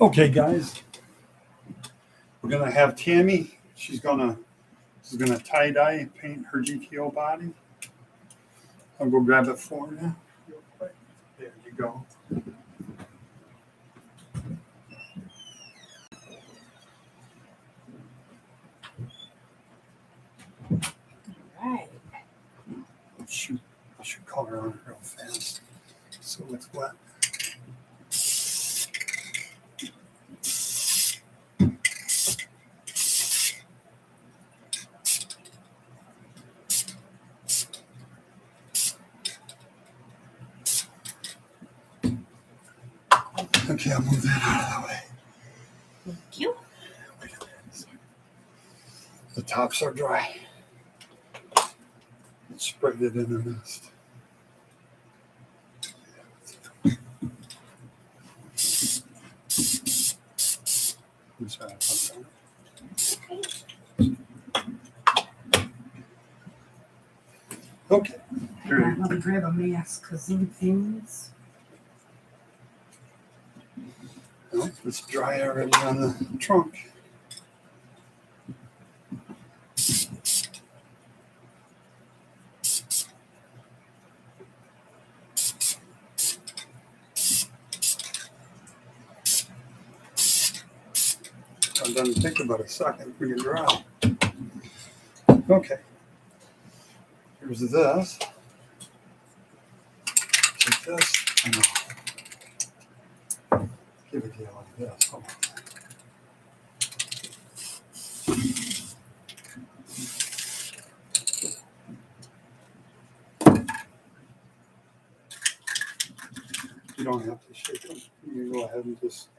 Okay, guys, we're gonna have Tammy. She's gonna tie dye paint her GTO body. I'll go grab it for you real quick. There you go. All right. I should color on it real fast so it's wet. Okay, I'll move that out of the way. Thank you. The tops are dry. Let's spread it in a mist. I'm sorry, okay. I'm going to grab a mask because these things. Well, it's dry already on the trunk. It doesn't take about a second for you to dry. Okay. Here's this. Take this and I'll give it to you like this. Hold on. You don't have to shake them. You can go ahead and just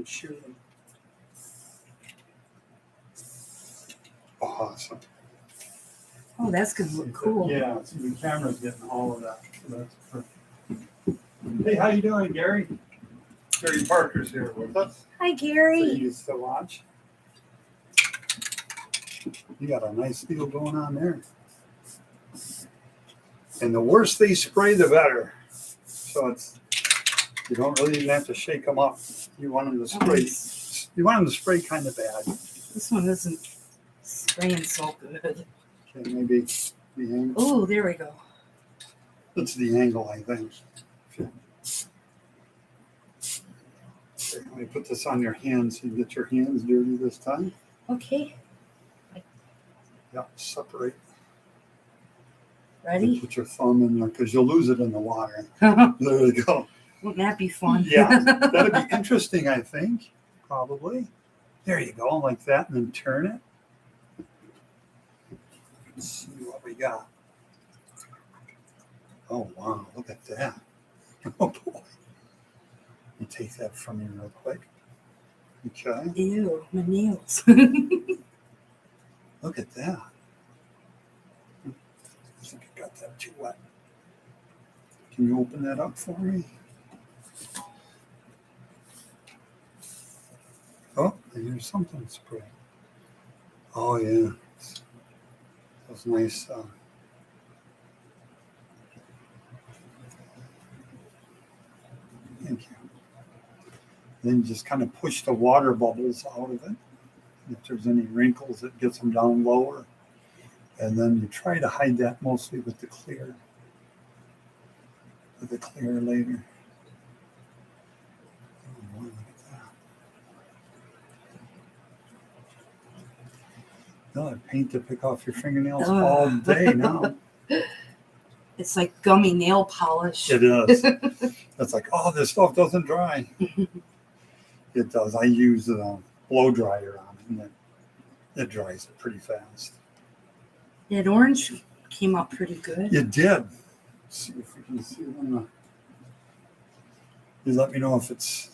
shoot them. Awesome. Oh, that's going to look cool. Yeah, see the camera's getting all of that. So that's perfect. Hey, how you doing, Gary? Gary Parker's here with us. Hi, So Gary. you still watch? You got a nice deal going on there. And the worse they spray, the better. So you don't really even have to shake them up. You want them to spray. You want them to spray kind of bad. This one isn't spraying so good. Okay, maybe the angle. Oh, there we go. It's the angle, I think. Okay, let me put this on your hands so you get your hands dirty this time. Okay. Yeah, separate. Ready? Put your thumb in there because you'll lose it in the water. There you go. Wouldn't that be fun? Yeah, that'd be interesting, I think. Probably. There you go, like that, and then turn it. Let's see what we got. Oh, wow, look at that. Oh, boy. Let me take that from you real quick. Okay. Ew, my nails. Look at that. I think I got that too wet. Can you open that up for me? Oh, here's something spraying. Oh, yeah. Those nice. Thank you. Then just kind of push the water bubbles out of it. If there's any wrinkles, it gets them down lower. And then you try to hide that mostly with the clear. With the clear later. Oh, boy, look at that. No, paint to pick off your fingernails all day now. It's like gummy nail polish. It is. It's like, oh, this stuff doesn't dry. It does. I use a blow dryer on it, and it dries it pretty fast. That orange came out pretty good. It did. Let's see if we can see them. You let me know if it's.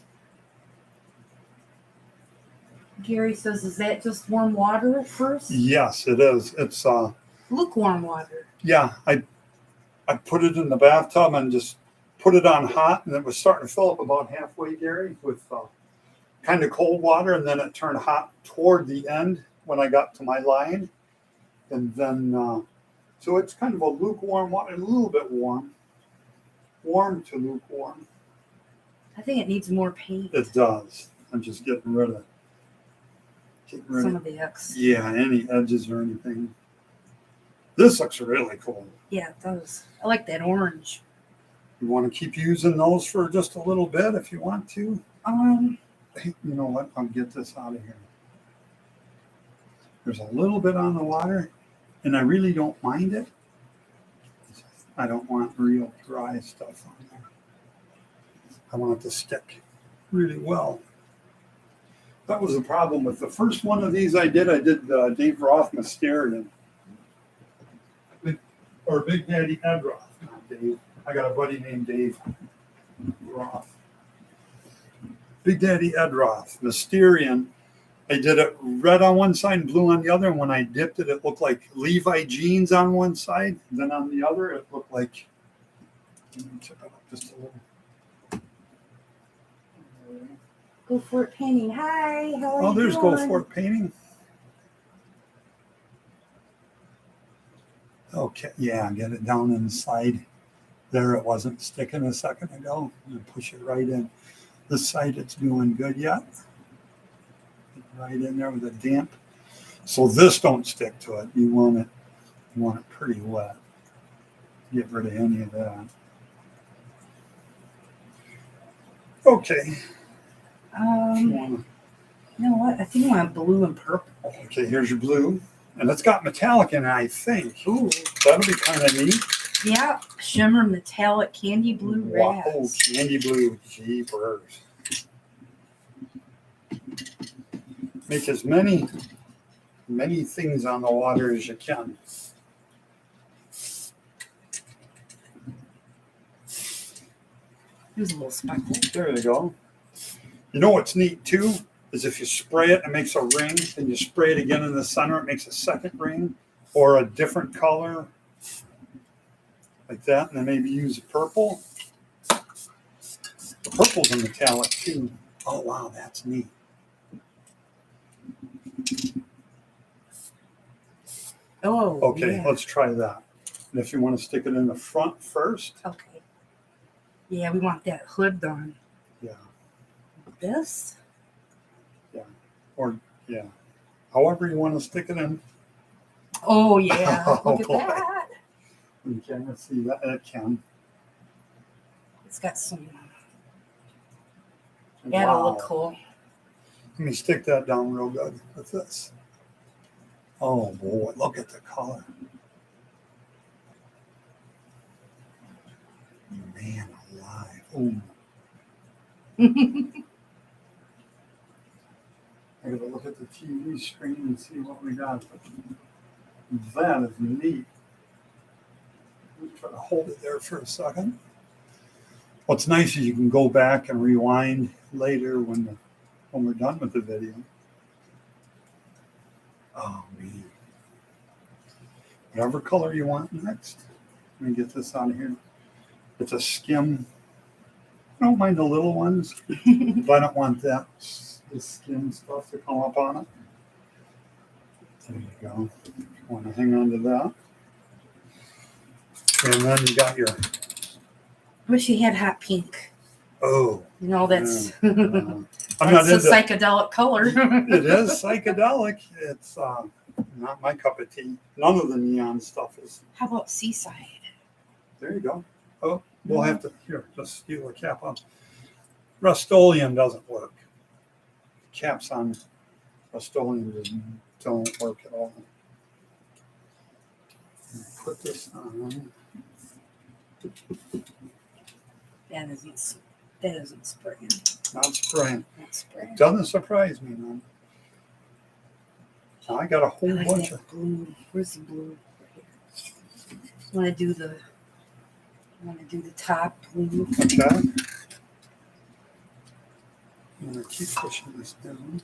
Gary says, is that just warm water at first? Yes, it is. It's lukewarm water. Yeah, I put it in the bathtub and just put it on hot, and it was starting to fill up about halfway, Gary, with kind of cold water, and then it turned hot toward the end when I got to my line. And then, so it's kind of a lukewarm water, a little bit warm to lukewarm. I think it needs more paint. It does. I'm just getting rid of Some of the X. yeah, any edges or anything. This looks really cool. Yeah, it does. I like that orange. You want to keep using those for just a little bit if you want to. Hey, you know what? I'll get this out of here. There's a little bit on the water, and I really don't mind it. I don't want real dry stuff on there. I want it to stick really well. That was the problem with the first one of these I did Dave Roth Mysterian. Or Big Daddy Ed Roth, not Dave. I got a buddy named Dave Roth. Big Daddy Ed Roth, Mysterian. I did it red on one side and blue on the other. And when I dipped it, it looked like Levi jeans on one side. And then on the other, it looked like, let me tip it up just a little. Go for it painting. Hi, how are you? Oh, there's doing? Go For It painting. Okay, yeah, get it down inside. There, it wasn't sticking a second ago. You push it right in. This side, it's doing good yet. Right in there with a damp. So this don't stick to it. You want it pretty wet. Get rid of any of that. Okay. You know what? I think I want blue and purple. Okay, here's your blue. And it's got metallic in it, I think. Ooh. That'll be kind of neat. Yeah, shimmer metallic candy blue Wow, raz. candy blue. Jeepers. Make as many things on the water as you can. There's a little speckle. There you go. You know what's neat too is if you spray it, it makes a ring, and you spray it again in the center, it makes a second ring, or a different color, like that, and then maybe use purple. The purple's a metallic too. Oh wow, that's neat. Oh, Okay, yeah. let's try that. And if you want to stick it in the front first, Okay. Yeah, we want that hood done. yeah, This? or yeah, however you want to stick it in. Oh, yeah. Oh, Look at boy. that. You can't see that. It can. It's got some. That'll look cool. Let me stick that down real good with this. Oh boy, look at the color. Man alive. Ooh. I gotta look at the TV screen and see what we got. That is neat. Let me try to hold it there for a second. What's nice is you can go back and rewind later when we're done with the video. Oh man. Whatever color you want next. Let me get this out of here. It's a skim. I don't mind the little ones, but I don't want that the skin stuff to come up on it. There you go. You want to hang on to that. And then you got your, Wish you had hot pink. oh. You know, that's I'm not that's a into psychedelic color. it is psychedelic. It's not my cup of tea. None of the neon stuff is. How about seaside? There you go. Oh, we'll have to, here, just steal a cap off. Rust-Oleum doesn't work. Caps on Rust-Oleum just don't work at all. Put this on. That isn't spraying. Not spraying. Not spraying. Doesn't surprise me, man. I got a I whole like bunch that of. blue. Where's the blue? Right here. Want to do the top blue? Okay. I'm gonna keep pushing this down.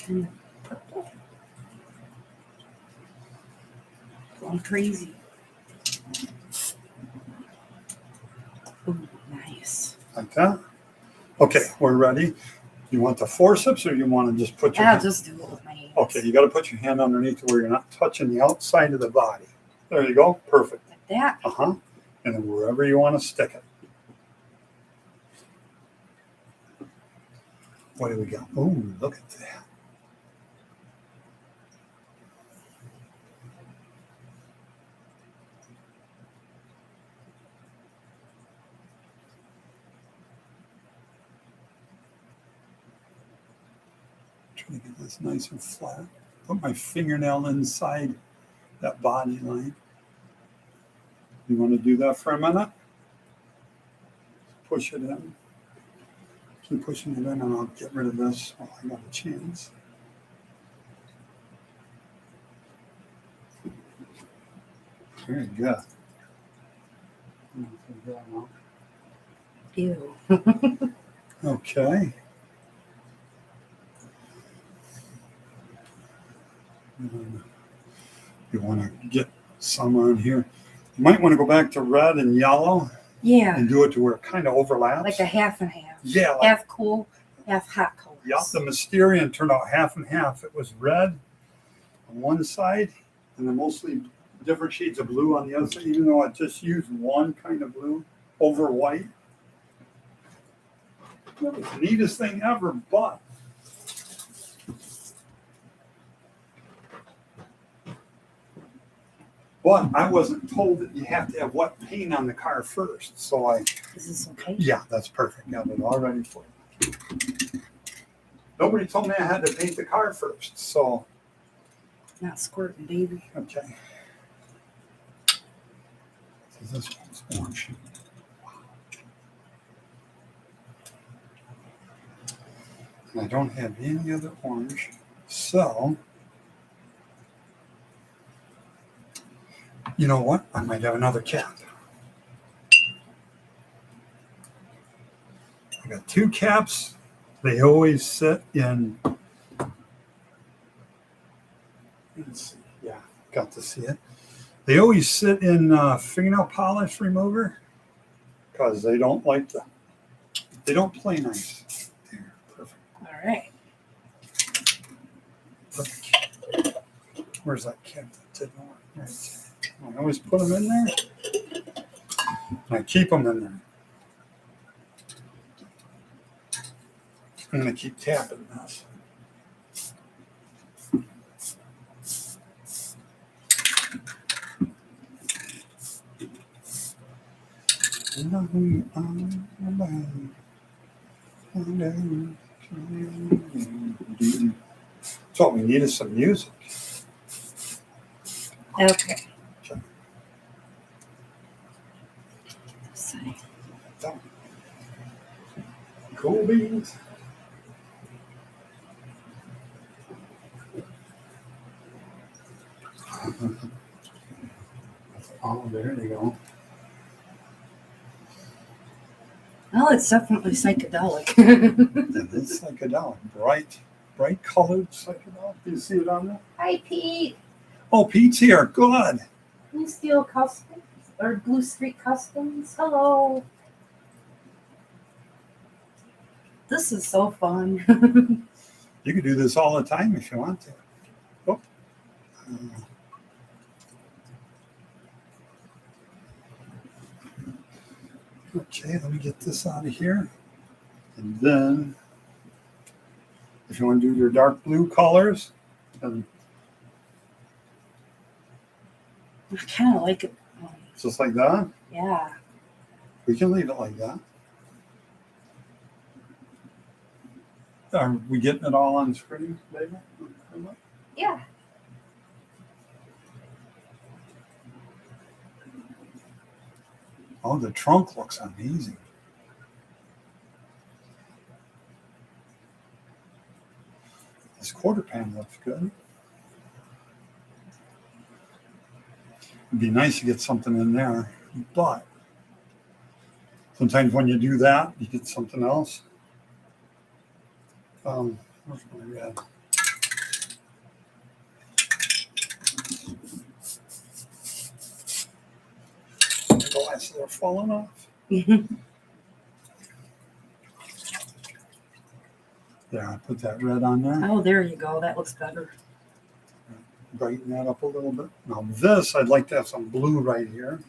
And purple. Going crazy. Ooh, nice. Like that. Okay, we're ready. You want the forceps or you want to just put your I'll hand? just do it with my hands. Okay, you got to put your hand underneath where you're not touching the outside of the body. There you go. Perfect. Like that. Uh-huh. And then wherever you want to stick it. What do we got? Oh, look at that. Trying to get this nice and flat. Put my fingernail inside that body line. You want to do that for a minute? Push it in. Keep pushing it in and I'll get rid of this while I got a chance. Very good. Ew. Okay. You want to get some on here. You might want to go back to red and yellow Yeah. and do it to where it kind of overlaps. Like a half and half. Yeah. Like, Half cool, half hot colors. yep, the Mysterian turned out half and half. It was red on one side and then mostly different shades of blue on the other side, even though I just used one kind of blue over white. That was the neatest thing ever, but I wasn't told that you have to have wet paint on the car first. So Is this okay? yeah, that's perfect. Got it all ready for you. Nobody told me I had to paint the car first. So, Not squirting, baby. okay. So this one's orange. And I don't have any other orange. So, you know what? I might have another cap. I got two caps. They always sit in. Let's see. Yeah, got to see it. They always sit in fingernail polish remover because they don't like they don't play nice. There, perfect. All right. Perfect. Where's that cap that didn't work? Right. I always put them in there. And I keep them in there. I'm going to keep tapping this. So what we need is some music. Okay. Okay. So, So, cool beans. Oh, there you go. well, it's definitely psychedelic. It is psychedelic. Bright colored psychedelic. Do you see it on there? Hi, Pete. Oh, Pete's here. Good. Blue Steel Customs or Blue Street Customs. Hello. This is so fun. You could do this all the time if you want to. Oh. Okay, let me get this out of here. And then, if you want to do your dark blue colors, and I kind of like it. just like that, Yeah. we can leave it like that. Are we getting it all on screen, baby? Yeah. Oh, the trunk looks amazing. This quarter pan looks good. It'd be nice to get something in there, but sometimes when you do that, you get something else. Where's my red? The glasses are falling off. There, I put that red on there. Oh, there you go. That looks better. Brighten that up a little bit. Now this, I'd like to have some blue right here.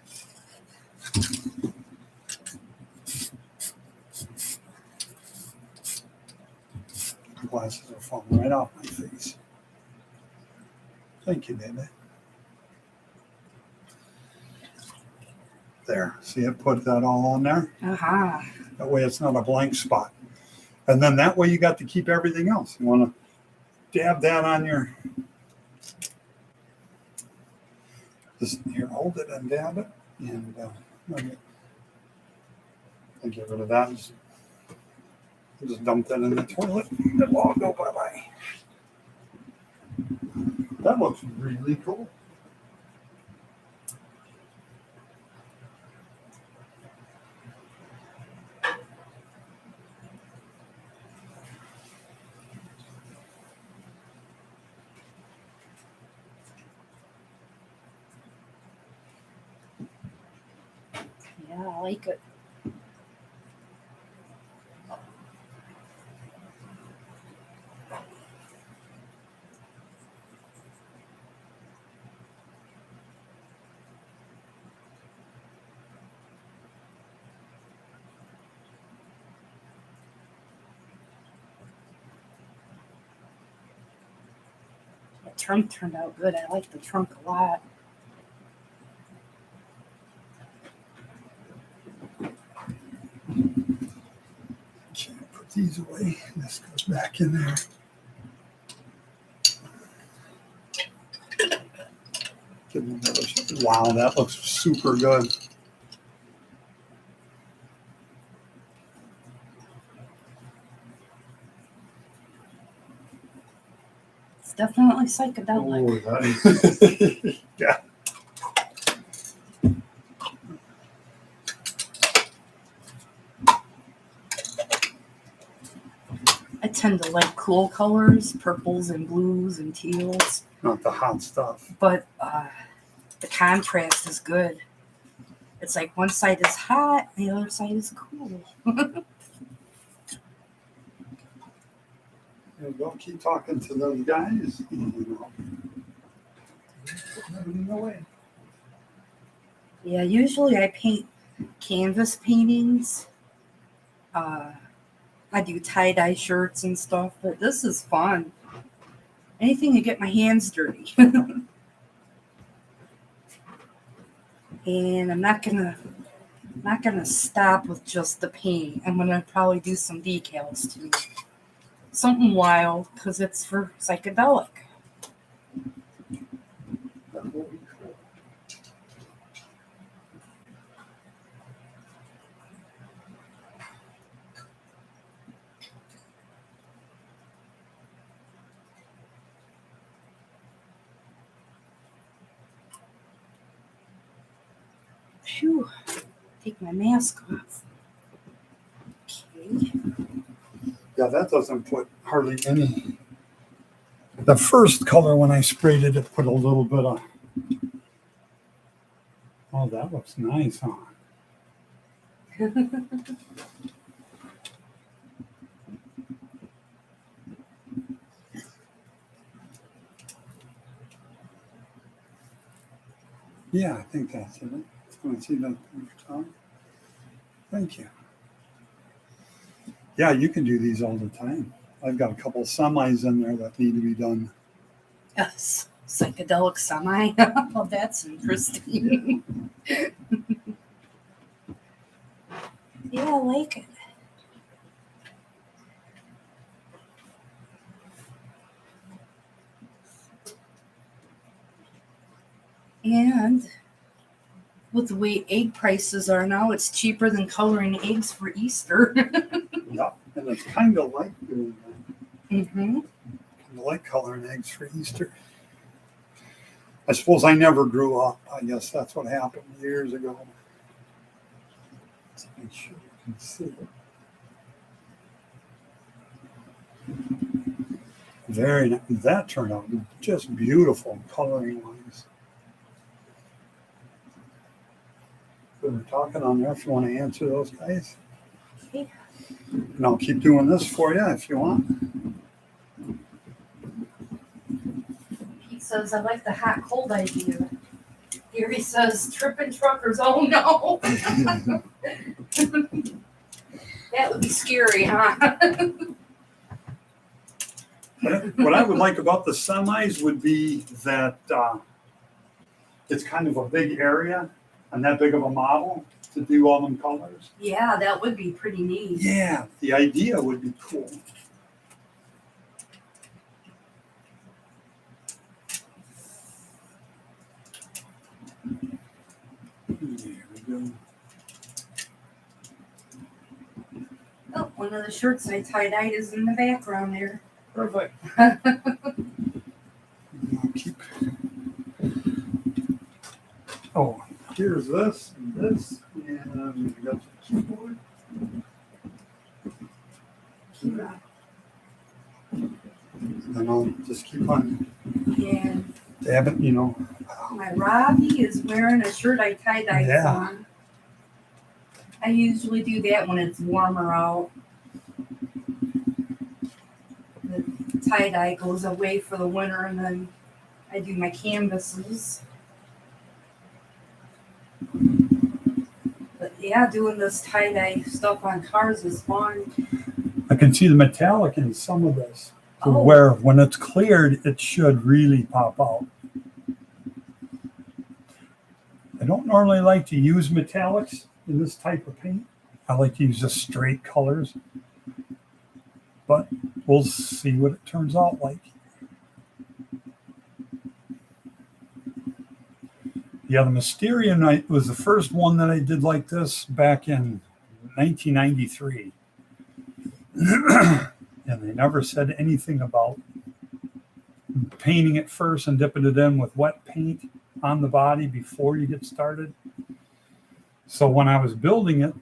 Glasses are falling right off my face. Thank you, baby. There, see it put that all on there? Aha. That way it's not a blank spot. And then that way you got to keep everything else. You want to dab that on your, just here, hold it and dab it. And I'll get rid of that. Just dump that in the toilet. It'll all go bye-bye. That looks really cool. Yeah, I like it. The trunk turned out good. I like the trunk a lot. Can't put these away. This goes back in there. Give them another shot. Wow, that looks super good. It's definitely psychedelic. Oh, that- yeah. I tend to like cool colors, purples and blues and teals, Not the hot stuff. but the contrast is good. It's like one side is hot, the other side is cool. Don't keep talking to those guys. You know. Put everything away. Yeah, usually I paint canvas paintings. I do tie-dye shirts and stuff, but this is fun. Anything to get my hands dirty. And I'm not gonna stop with just the paint. I'm gonna probably do some decals too. Something wild, because it's for psychedelic. That will be cool. Phew. Take my mask off. Okay. Yeah, that doesn't put hardly any. The first color when I sprayed it, it put a little bit of. Oh, that looks nice, huh? Yeah, I think that's it. Want to see that top? Thank you. Yeah, you can do these all the time. I've got a couple of semis in there that need to be done. Yes, psychedelic semi. Oh, that's interesting. Yeah, I like it. And with the way egg prices are now, it's cheaper than coloring eggs for Easter. Yeah, and it's kind of like doing that. Mm-hmm. Kind of like coloring eggs for Easter. I suppose I never grew up. I guess that's what happened years ago. Let's make sure you can see it. Very nice. That turned out just beautiful coloring wise. So we're talking on there if you want to answer those guys. Okay. And I'll keep doing this for you if you want. He says, I like the hot cold idea. Gary says, tripping truckers, oh no. That would be scary, huh? What I would like about the semis would be that it's kind of a big area and that big of a model to do all them colors. Yeah, that would be pretty neat. Yeah, the idea would be cool. There we go. Oh, one of the shirts I tie-dyed is in the background there. Perfect. I'll keep. Oh, here's this and this, and we got the keyboard. Keep that. And I'll just keep on Yeah. dabbing, you know. My Robbie is wearing a shirt I tie-dyed Yeah. on. I usually do that when it's warmer out. The tie-dye goes away for the winter, and then I do my canvases. But yeah, doing this tie-dye stuff on cars is fun. I can see the metallic in some of this, to Oh. where when it's cleared, it should really pop out. I don't normally like to use metallics in this type of paint. I like to use just straight colors, but we'll see what it turns out like. Yeah, the Mysterium Night was the first one that I did like this back in 1993. And they never said anything about painting it first and dipping it in with wet paint on the body before you get started. So when I was building it,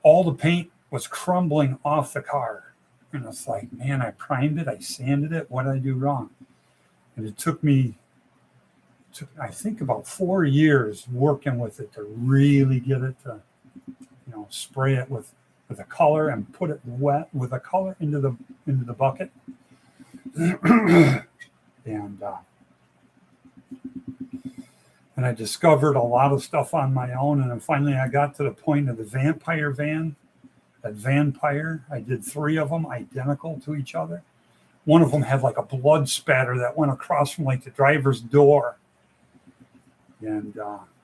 all the paint was crumbling off the car. And it's like, man, I primed it, I sanded it, what did I do wrong? And it took me, I think, about 4 years working with it to really get it to, spray it with a color and put it wet with a color into the bucket. And I discovered a lot of stuff on my own. And then finally I got to the point of the vampire van. That vampire, I did 3 of them identical to each other. One of them had like a blood spatter that went across from like the driver's door. And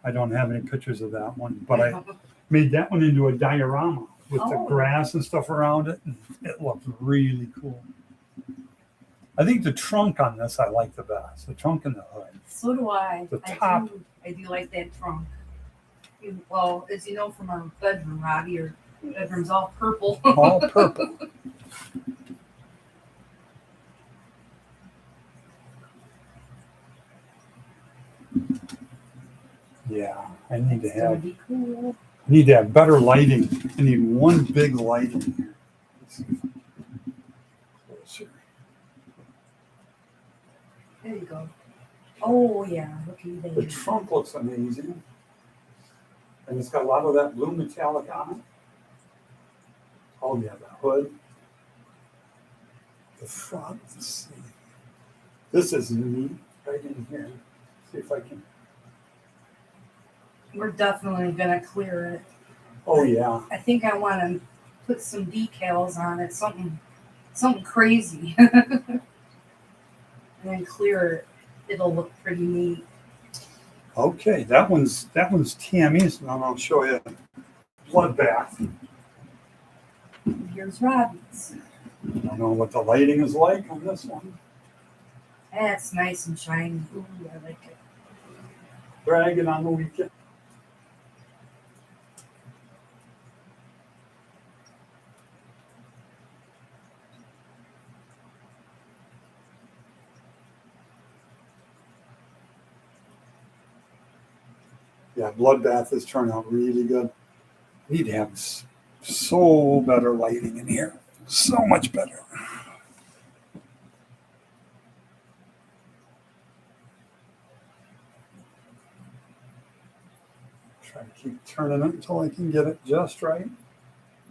I don't have any pictures of that one, but I made that one into a diorama with the grass and stuff around it. And it looked really cool. I think the trunk on this I like the best. The trunk and the hood. So do I. The top. I do like that trunk. Well, as you know from our bedroom, Robbie, your bedroom's all purple. All purple. Yeah, I need to have. Be cool. I need to have better lighting. I need one big light in here. Let's see if I can closer. There you go. Oh yeah, looky there. The trunk looks amazing. And it's got a lot of that blue metallic on it. Oh yeah, the hood. The front, let's see. This is neat right in here. See if I can. We're definitely gonna clear it. Oh yeah. I think I want to put some decals on it, something crazy, and then clear it. It'll look pretty neat. Okay, that one's Tammy's, and I'll show you Bloodbath. Here's Robbie's. I don't know what the lighting is like on this one. That's nice and shiny. Ooh, I like it. Dragging on the weekend. Yeah, Bloodbath has turned out really good. We need to have so better lighting in here. So much better. Try to keep turning it until I can get it just right.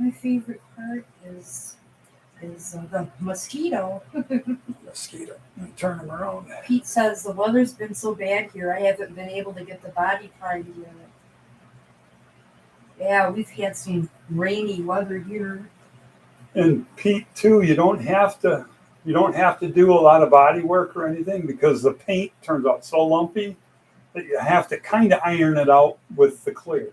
My favorite part is the mosquito. Mosquito. Let me turn them around. Pete says the weather's been so bad here, I haven't been able to get the body party yet. Yeah, we've had some rainy weather here. And Pete, too, you don't have to do a lot of body work or anything because the paint turns out so lumpy that you have to kind of iron it out with the clear.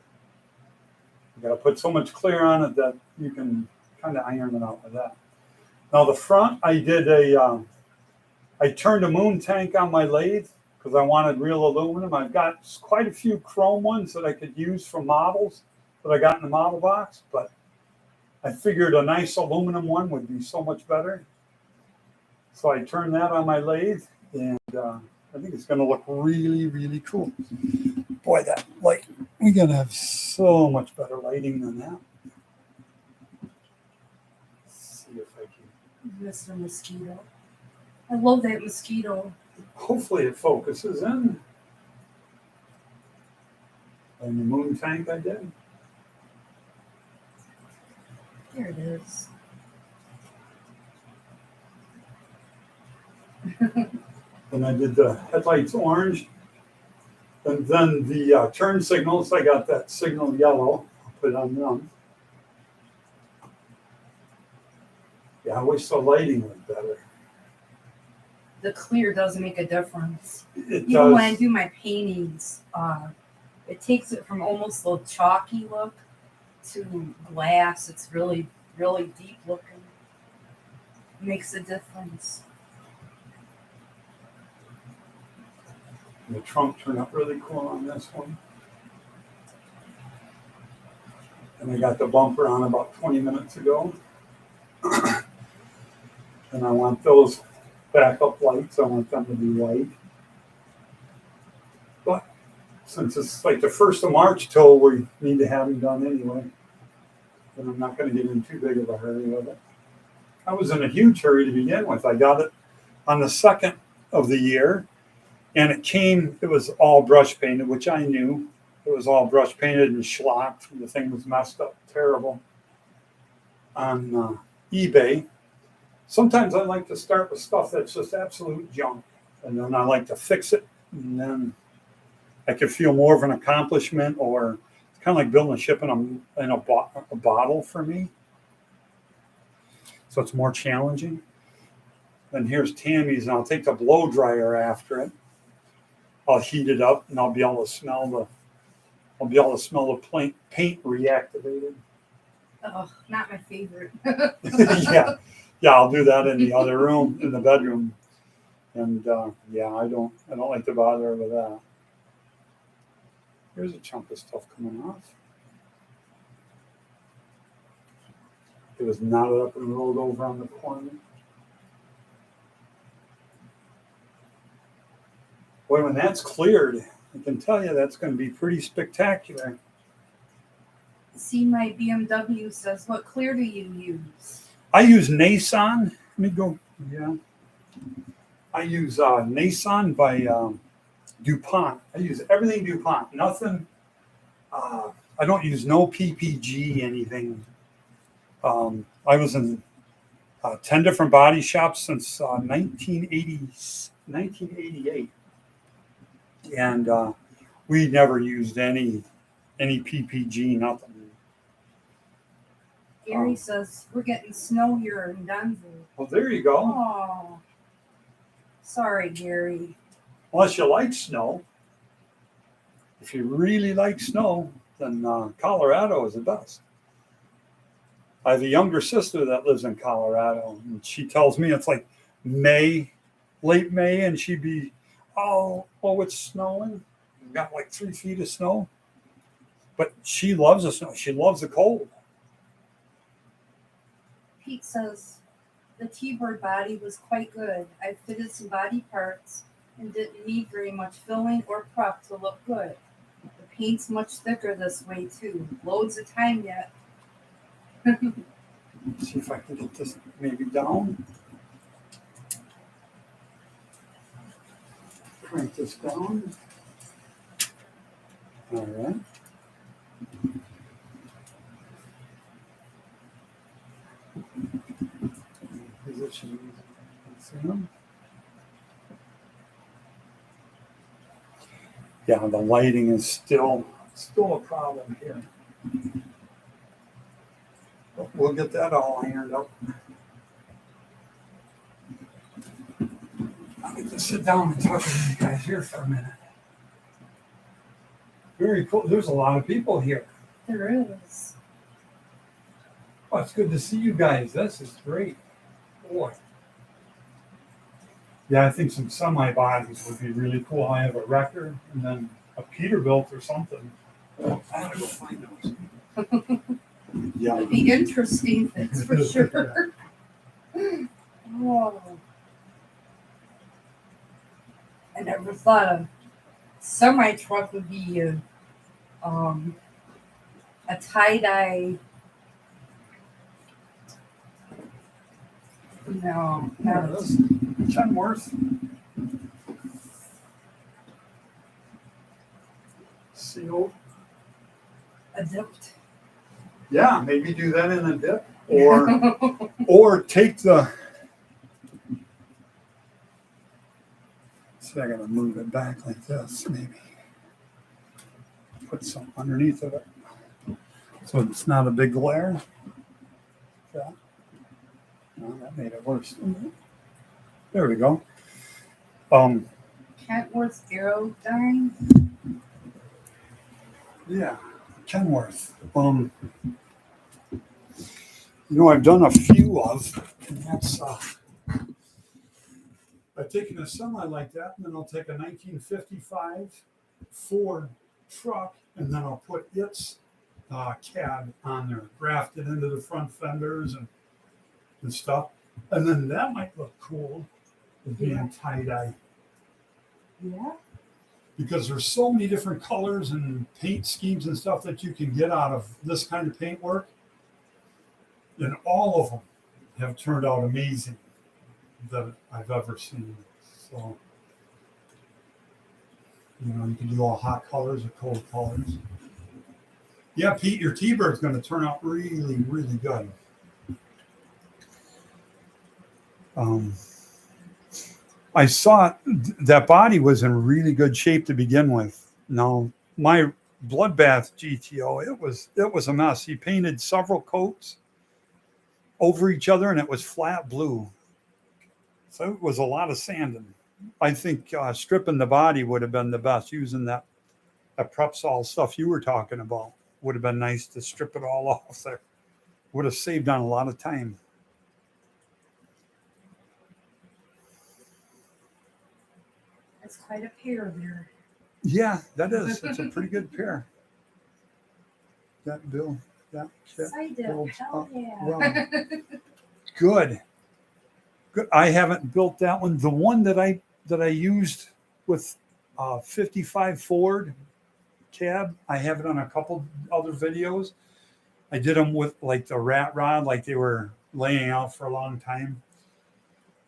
You got to put so much clear on it that you can kind of iron it out with that. Now the front, I turned a moon tank on my lathe because I wanted real aluminum. I've got quite a few chrome ones that I could use from models that I got in the model box, but I figured a nice aluminum one would be so much better. So I turned that on my lathe, and I think it's going to look really, really cool. Boy, that light, we got to have so much better lighting than that. Let's see if I can. Mr. Mosquito. I love that mosquito. Hopefully it focuses in. And the moon tank I did. There it is. Then I did the headlights orange. And then the turn signals, I got that signal yellow. I'll put it on them. Yeah, I wish the lighting was better. The clear does make a difference. It Even does. when I do my paintings, it takes it from almost a chalky look to glass. It's really, really deep looking. Makes a difference. The trunk turned out really cool on this one. And I got the bumper on about 20 minutes ago. And I want those backup lights, I want them to be white. But since it's like the 1st of March till we need to have them done anyway, then I'm not going to get in too big of a hurry with it. I was in a huge hurry to begin with. I got it on the 2nd of the year, and it was all brush painted, which I knew. It was all brush painted and schlocked. The thing was messed up terrible on eBay. Sometimes I like to start with stuff that's just absolute junk, and then I like to fix it, and then I can feel more of an accomplishment, or it's kind of like building a ship in a bottle for me. So it's more challenging. Then here's Tammy's, and I'll take the blow dryer after it. I'll heat it up, and I'll be able to smell the paint reactivated. Oh, not my favorite. Yeah, I'll do that in the other room, in the bedroom, and I don't like to bother with that. Here's a chunk of stuff coming off. It was knotted up and rolled over on the corner. Boy, when that's cleared, I can tell you that's going to be pretty spectacular. See, my BMW says, what clear do you use? I use Nason. Let me go. Yeah. I use Nason by DuPont. I use everything DuPont. Nothing. I don't use no PPG anything. I was in 10 different body shops since 1988. And we never used any PPG, nothing. Gary says, we're getting snow here in Denver. Well, there you go. Oh, sorry, Gary. Unless you like snow. If you really like snow, then Colorado is the best. I have a younger sister that lives in Colorado, and she tells me it's like May, late May, and she'd be, oh, it's snowing. We've got like 3 feet of snow. But she loves the snow. She loves the cold. Pete says, the T-Bird body was quite good. I fitted some body parts and didn't need very much filling or prep to look good. The paint's much thicker this way too. Loads of time yet. See if I can get this maybe down. Crank this down. All right. Yeah, the lighting is still a problem here. But we'll get that all ironed up. I'll get to sit down and talk to you guys here for a minute. Very cool. There's a lot of people here. There is. Oh, it's good to see you guys. This is great. Boy. Yeah, I think some semi-bodies would be really cool. I have a record and then a Peterbilt or something. I gotta go find those. Yeah. It'd be interesting, that's for sure. Oh. I never thought a semi truck would be a tie-dye. No, Yeah, not that's Kenworth. Sealed. a dipped. Yeah, maybe do that in a dip, or take the. So I gotta move it back like this, maybe. Put some underneath of it, so it's not a big glare. Yeah. No, that made it worse. There we go. Kentworth Aerodyne. Yeah, Kenworth. I've done a few of, and that's I've taken a semi like that, and then I'll take a 1955 Ford truck, and then I'll put its cab on there, grafted into the front fenders and stuff, and then that might look cool with being tie-dye. Yeah. Because there's so many different colors and paint schemes and stuff that you can get out of this kind of paintwork. And all of them have turned out amazing that I've ever seen. So, you can do all hot colors or cold colors. Yeah, Pete, your T-Bird's going to turn out really, really good. I saw that body was in really good shape to begin with. Now, my Bloodbath GTO, it was a mess. He painted several coats over each other, and it was flat blue. So it was a lot of sanding. I think stripping the body would have been the best. Using that Prepsol stuff you were talking about would have been nice to strip it all off there. Would have saved on a lot of time. That's quite a pair there. Yeah, that is. It's a pretty good pair. That Bill. That Psychedelic, hell yeah. Well, good. I haven't built that one. The one that I used with 55 Ford cab, I have it on a couple other videos. I did them with like the rat rod, like they were laying out for a long time.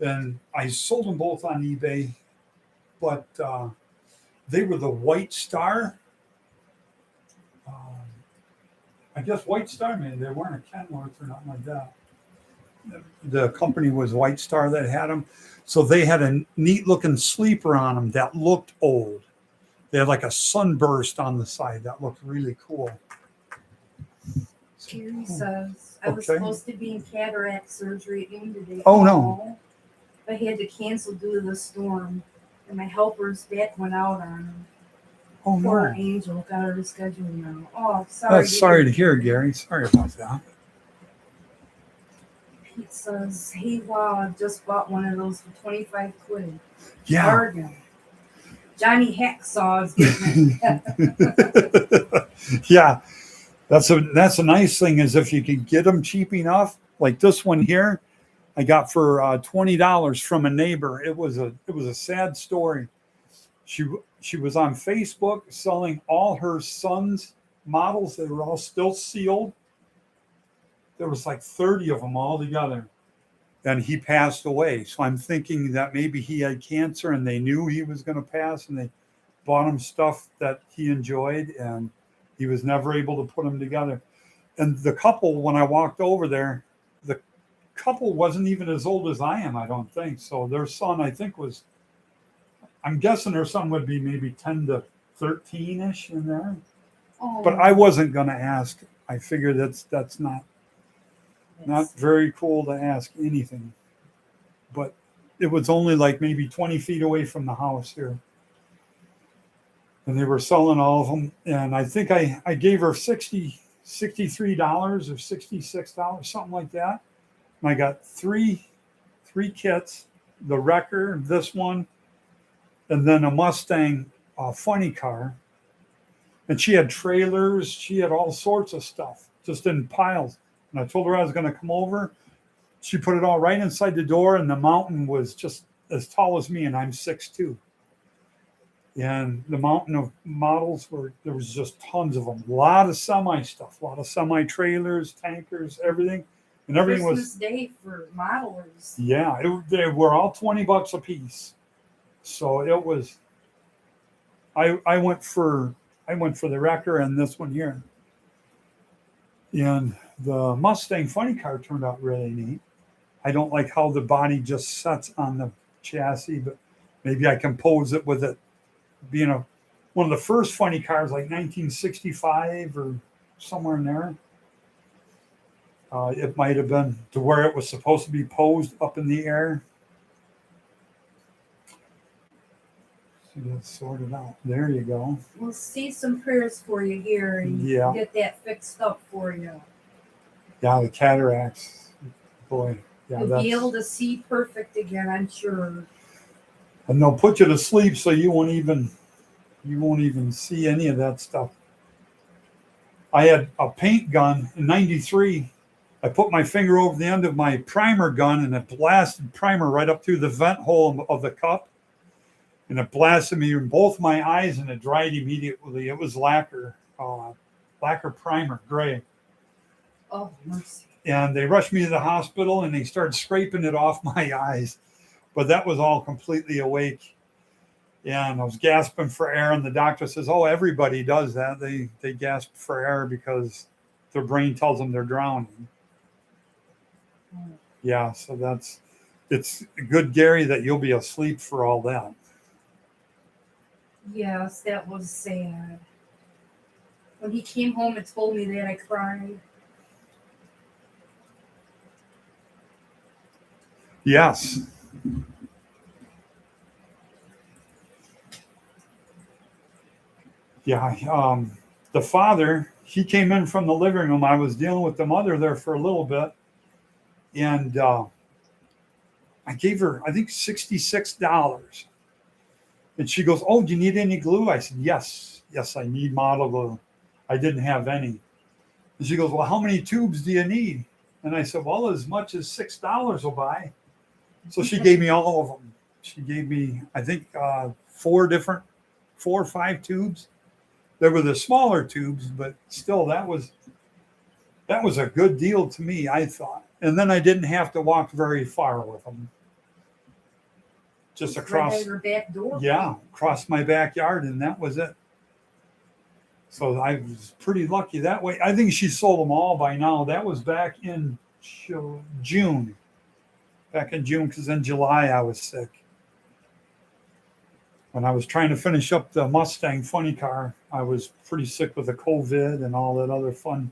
And I sold them both on eBay, but they were the White Star. I guess White Star, man, they weren't a Kenworth or nothing like that. The company was White Star that had them. So they had a neat looking sleeper on them that looked old. They had like a sunburst on the side that looked really cool. Jerry says, I was supposed to be in cataract surgery at noon today. Oh, no. I had to cancel due to the storm, and my helper's back went out on him. Oh, Poor no. Angel got her rescheduled now. Oh, sorry. That's sorry to hear, Gary. Sorry about that. Pete says, hey, wow, I just bought one of those for 25 quid. Yeah. Bargain. Johnny Hacksaw is getting it. Yeah. That's a nice thing is if you can get them cheap enough, like this one here, I got for $20 from a neighbor. It was a sad story. She was on Facebook selling all her son's models. They were all still sealed. There was like 30 of them all together. And he passed away. So I'm thinking that maybe he had cancer and they knew he was going to pass and they bought him stuff that he enjoyed and he was never able to put them together. And the couple, when I walked over there, the couple wasn't even as old as I am, I don't think. So their son, I think I'm guessing their son would be maybe 10 to 13-ish in there. Oh, But I wasn't going to ask. I figured that's not very cool to ask anything. But it was only like maybe 20 feet away from the house here. And they were selling all of them. And I think I gave her $63 or $66, something like that. And I got three kits, the wrecker, this one, and then a Mustang funny car. And she had trailers, she had all sorts of stuff, just in piles. And I told her I was going to come over. She put it all right inside the door, and the mountain was just as tall as me, and I'm 6'2". And the mountain of models there was just tons of them. A lot of semi stuff, a lot of semi trailers, tankers, everything. And everything Christmas was Day for modelers. yeah, they were all $20 a piece. So it was. I went for the wrecker and this one here. And the Mustang funny car turned out really neat. I don't like how the body just sets on the chassis, but maybe I can pose it with it being one of the first funny cars, like 1965 or somewhere in there. It might have been to where it was supposed to be posed up in the air. So that's sorted out. There you go. We'll see some prayers for you, Gary. Yeah. Get that fixed up for you. Yeah, the cataracts. Boy. Yeah, You'll be able to see perfect again, I'm sure. And they'll put you to sleep so you won't even see any of that stuff. I had a paint gun in '93. I put my finger over the end of my primer gun and it blasted primer right up through the vent hole of the cup. And it blasted me in both my eyes and it dried immediately. It was lacquer primer, gray. Oh, mercy. And they rushed me to the hospital and they started scraping it off my eyes. But that was all completely awake. And I was gasping for air. And the doctor says, oh, everybody does that. They gasp for air because their brain tells them they're drowning. Yeah, so it's good, Gary, that you'll be asleep for all that. Yes, that was sad. When he came home and told me that, I cried. Yes. Yeah, the father, he came in from the living room. I was dealing with the mother there for a little bit. And I gave her, I think, $66. And she goes, oh, do you need any glue? I said, yes, I need model glue. I didn't have any. And she goes, well, how many tubes do you need? And I said, well, as much as $6 will buy. So she gave me all of them. She gave me, I think, 4 or 5 tubes. They were the smaller tubes, but still, that was a good deal to me, I thought. And then I didn't have to walk very far with them. Just across, right out your back door. yeah, across my backyard, and that was it. So I was pretty lucky that way. I think she sold them all by now. That was back in June. Back in June, because in July I was sick. When I was trying to finish up the Mustang funny car, I was pretty sick with the COVID and all that other fun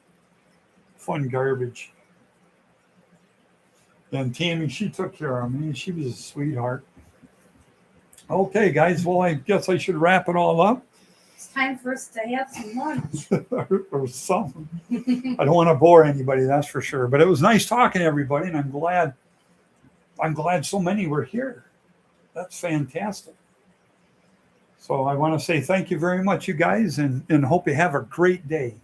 garbage. And Tammy, she took care of me. She was a sweetheart. Okay, guys. Well, I guess I should wrap it all up. It's time for us to have some lunch. Or something. I don't want to bore anybody, that's for sure. But it was nice talking to everybody, and I'm glad so many were here. That's fantastic. So I want to say thank you very much, you guys, and hope you have a great day.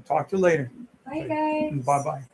Talk to you later. Bye, guys. Bye-bye.